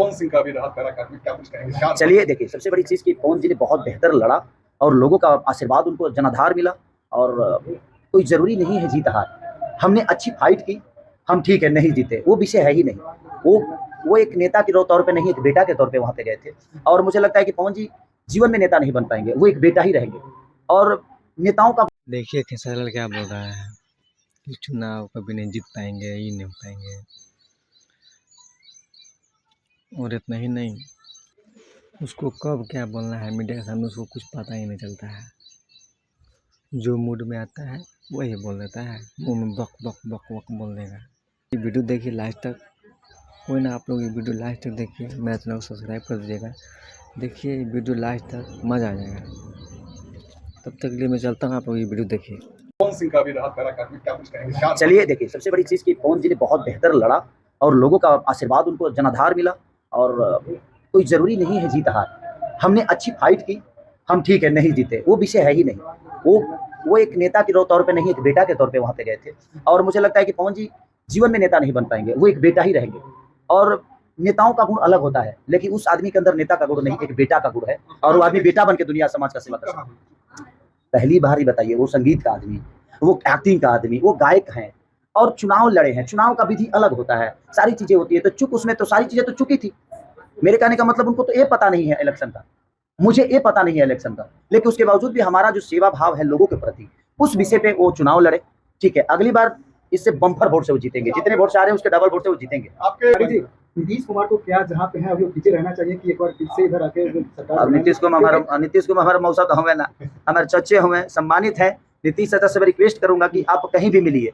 पवन सिंह का भी रहा पैराकाट में, क्या कुछ कहेंगे? क्या चलिए देखिए, सबसे बड़ी चीज़ कि पवन जी ने बहुत बेहतर लड़ा और लोगों का आशीर्वाद उनको जनाधार मिला और कोई ज़रूरी नहीं है जीत-हार। हमने अच्छी फाइट की, हम ठीक है नहीं जीते, वो विषय है ही नहीं। वो एक नेता के तौर पे नहीं, एक बेटा के तौर पे वहाँ पे गए थे और मुझे लगता है कि पवन जी जीवन में नेता नहीं बन पाएँगे, वो एक बेटा ही रहेंगे और नेताओं का देखिए खेसारी क्या बोल रहा है कि चुनाव कभी नहीं जीत पाएंगे, ये नहीं हो पाएंगे। और इतना ही नहीं, उसको कब क्या बोलना है मीडिया के सामने उसको कुछ पता ही नहीं चलता है। जो मूड में आता है वही बोल देता है, मुंह में बक बक बक बक बोल देगा। ये वीडियो देखिए लास्ट तक, कोई ना आप लोग ये वीडियो लास्ट तक देखिए, मेरा चैनल को सब्सक्राइब कर दीजिएगा। देखिए ये वीडियो लास्ट तक, मज़ा आ जाएगा। तब तक के लिए मैं चलता हूँ, आप लोग ये वीडियो देखिए। पवन सिंह का भी रहा पैराकाट में, क्या कुछ कहेंगे? क्या चलिए देखिए, सबसे बड़ी चीज़ कि पवन जी ने बहुत बेहतर लड़ा और लोगों का आशीर्वाद उनको जनाधार मिला और कोई ज़रूरी नहीं है जीत-हार। हमने अच्छी फाइट की, हम ठीक है नहीं जीते, वो विषय है ही नहीं। वो एक नेता के तौर पे नहीं, एक बेटा के तौर पे वहाँ पे गए थे और मुझे लगता है कि पवन जी जीवन में नेता नहीं बन पाएँगे, वो एक बेटा ही रहेंगे और नेताओं का गुण अलग होता है, लेकिन उस आदमी के अंदर नेता का गुण नहीं, एक बेटा का गुण है और वो आदमी बेटा बन के दुनिया समाज का सेवा कर सकता है। पहली बार ही बताइए, वो संगीत का आदमी, वो एक्टिंग का आदमी, वो गायक हैं और चुनाव लड़े हैं। चुनाव का विधि अलग होता है, सारी चीज़ें होती है, तो चूक उसमें तो सारी चीज़ें तो चुकी थी। मेरे कहने का मतलब उनको तो ये पता नहीं है इलेक्शन का, मुझे ये पता नहीं है इलेक्शन का, लेकिन उसके बावजूद भी हमारा जो सेवा भाव है लोगों के प्रति, उस विषय पे वो चुनाव लड़े। ठीक है, अगली बार इससे बम्पर वोट से वो जीतेंगे, जितने वोट से आ रहे हैं उसके डबल वोट से वो जीतेंगे। आपके नीतीश कुमार को क्या जहाँ पे है अभी वो पीछे रहना चाहिए कि एक बार फिर से इधर आके सरकार अब नीतीश कुमार हमारा मौसा तो हमें ना, हमारे चच्चे हुए सम्मानित है। नीतीश चाचा से मैं रिक्वेस्ट करूंगा कि आप कहीं भी मिलिए,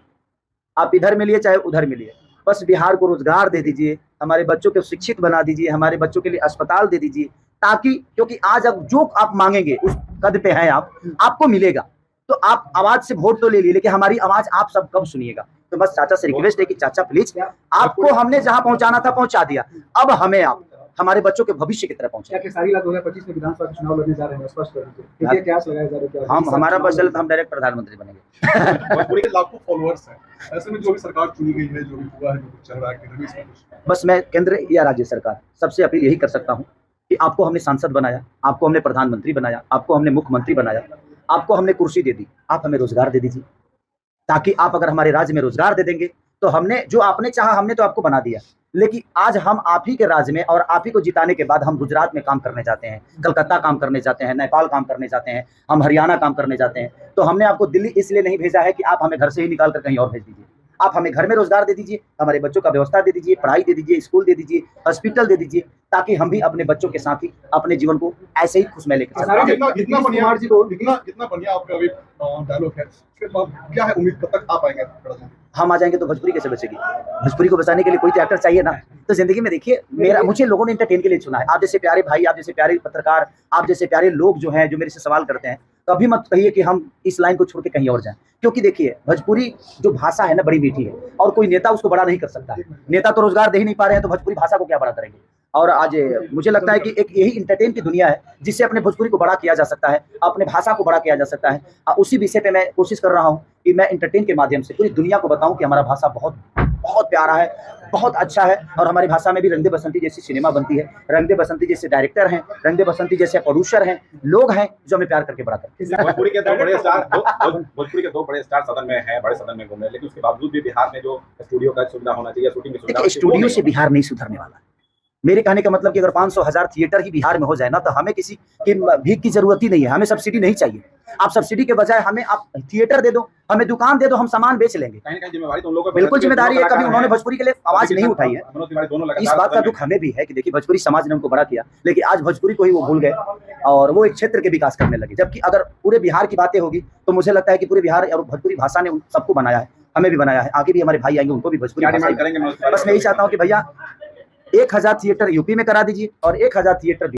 आप इधर मिलिए चाहे उधर मिलिए, बस बिहार को रोजगार दे दीजिए, हमारे बच्चों को शिक्षित बना दीजिए, हमारे बच्चों के लिए अस्पताल दे दीजिए, ताकि क्योंकि आज अब जो आप मांगेंगे उस कद पे हैं आप, आपको मिलेगा। तो आप आवाज से वोट तो ले लिए, लेकिन हमारी आवाज आप सब कब सुनिएगा। तो बस चाचा से रिक्वेस्ट है कि चाचा प्लीज, आपको हमने जहां पहुंचाना था पहुंचा दिया, अब हमें आप हमारे बच्चों के भविष्य की तरफ पहुंचे। खेसारी लाल 2025 में विधानसभा चुनाव लड़ने जा रहे हैं, स्पष्ट कर दीजिए क्या लगाया जा रहा है? हम हमारा बचल तो हम डायरेक्ट प्रधानमंत्री बनेंगे। भोजपुरी के लाखों फॉलोअर्स हैं, ऐसे में जो भी सरकार चुनी गई है, जो भी हुआ है, जो कुछ चल रहा है, केंद्र में इसमें कुछ बस मैं केंद्र या राज्य सरकार सबसे अपील यही कर सकता हूँ कि आपको हमने सांसद बनाया, आपको हमने प्रधानमंत्री बनाया, आपको हमने मुख्यमंत्री बनाया, आपको हमने कुर्सी दे दी, आप हमें रोजगार दे दीजिए, ताकि आप अगर हमारे राज्य में रोजगार दे देंगे तो हमने जो आपने चाहा हमने तो आपको बना दिया, लेकिन आज हम आप ही के राज्य में और आप ही को जिताने के बाद हम गुजरात में काम करने जाते हैं, कलकत्ता काम करने जाते हैं, नेपाल काम करने जाते हैं, हम हरियाणा काम करने जाते हैं। तो हमने आपको दिल्ली इसलिए नहीं भेजा है कि आप हमें घर से ही निकाल कर कहीं और भेज दीजिए, आप हमें घर में रोजगार दे दीजिए, हमारे बच्चों का व्यवस्था दे दीजिए, पढ़ाई दे दीजिए, स्कूल दे दीजिए, हॉस्पिटल दे दीजिए, ताकि हम भी अपने बच्चों के साथ ही अपने जीवन को ऐसे ही खुशमय लेकर चलें। जितना बढ़िया आपका अभी डायलॉग है, उसके बाद क्या है उम्मीद, कब तक आ पाएंगे? हम आ जाएंगे तो भोजपुरी कैसे बचेगी? भोजपुरी को बचाने के लिए कोई तो एक्टर चाहिए ना। तो जिंदगी में देखिए, मुझे लोगों ने एंटरटेन के लिए चुना है। आप जैसे प्यारे भाई, आप जैसे प्यारे पत्रकार, आप जैसे प्यारे लोग जो हैं, जो मेरे से सवाल करते हैं, कभी मत कहिए कि हम इस लाइन को छोड़ के कहीं और जाएं, क्योंकि देखिए भोजपुरी जो भाषा है ना बड़ी मीठी है और कोई नेता उसको बड़ा नहीं कर सकता है। नेता तो रोजगार दे ही नहीं पा रहे हैं, तो भोजपुरी भाषा को क्या बड़ा करेंगे? और आज मुझे लगता है कि एक यही एंटरटेन की दुनिया है जिससे अपने भोजपुरी को बड़ा किया जा सकता है, अपने भाषा को बड़ा किया जा सकता है। उसी विषय पे मैं कोशिश कर रहा हूँ कि मैं एंटरटेन के माध्यम से पूरी दुनिया को बताऊं कि हमारा भाषा बहुत बहुत प्यारा है, बहुत अच्छा है और हमारी भाषा में भी रंग दे बसंती जैसी सिनेमा बनती है, रंग दे बसंती जैसे डायरेक्टर हैं, रंग दे बसंती जैसे प्रोड्यूसर हैं, लोग हैं जो हमें प्यार करके बड़ा करते हैं। भोजपुरी के दो बड़े स्टार सदन में हैं, बड़े सदन में घूम रहे हैं, लेकिन उसके बावजूद भी बिहार में जो स्टूडियो का सुविधा होना चाहिए, शूटिंग की सुविधा, स्टूडियो से बिहार नहीं सुधरने वाला। मेरे कहने का मतलब कि अगर 500,000 थिएटर ही बिहार में हो जाए ना, तो हमें किसी की भीख की जरूरत ही नहीं है, हमें सब्सिडी नहीं चाहिए। आप सब्सिडी के बजाय हमें आप थिएटर दे दो, हमें दुकान दे दो, हम सामान बेच लेंगे। कहीं जिम्मेवारी तो उन लोगों को बिल्कुल जिम्मेदारी है, कभी उन्होंने भोजपुरी के लिए आवाज नहीं उठाई है। इस बात का दुख हमें भी है कि देखिए भोजपुरी समाज ने उनको बड़ा किया, लेकिन आज भोजपुरी को ही वो भूल गए और वो एक क्षेत्र के विकास करने लगे। जबकि अगर पूरे बिहार की बातें होगी तो मुझे लगता है कि पूरे बिहार और भोजपुरी भाषा ने सबको बनाया है, हमें भी बनाया है, आगे भी हमारे भाई आएंगे उनको भी भोजपुरी करेंगे। बस मैं यही चाहता हूँ कि भैया 1000 थिएटर यूपी में करा दीजिए और 1000 थिएटर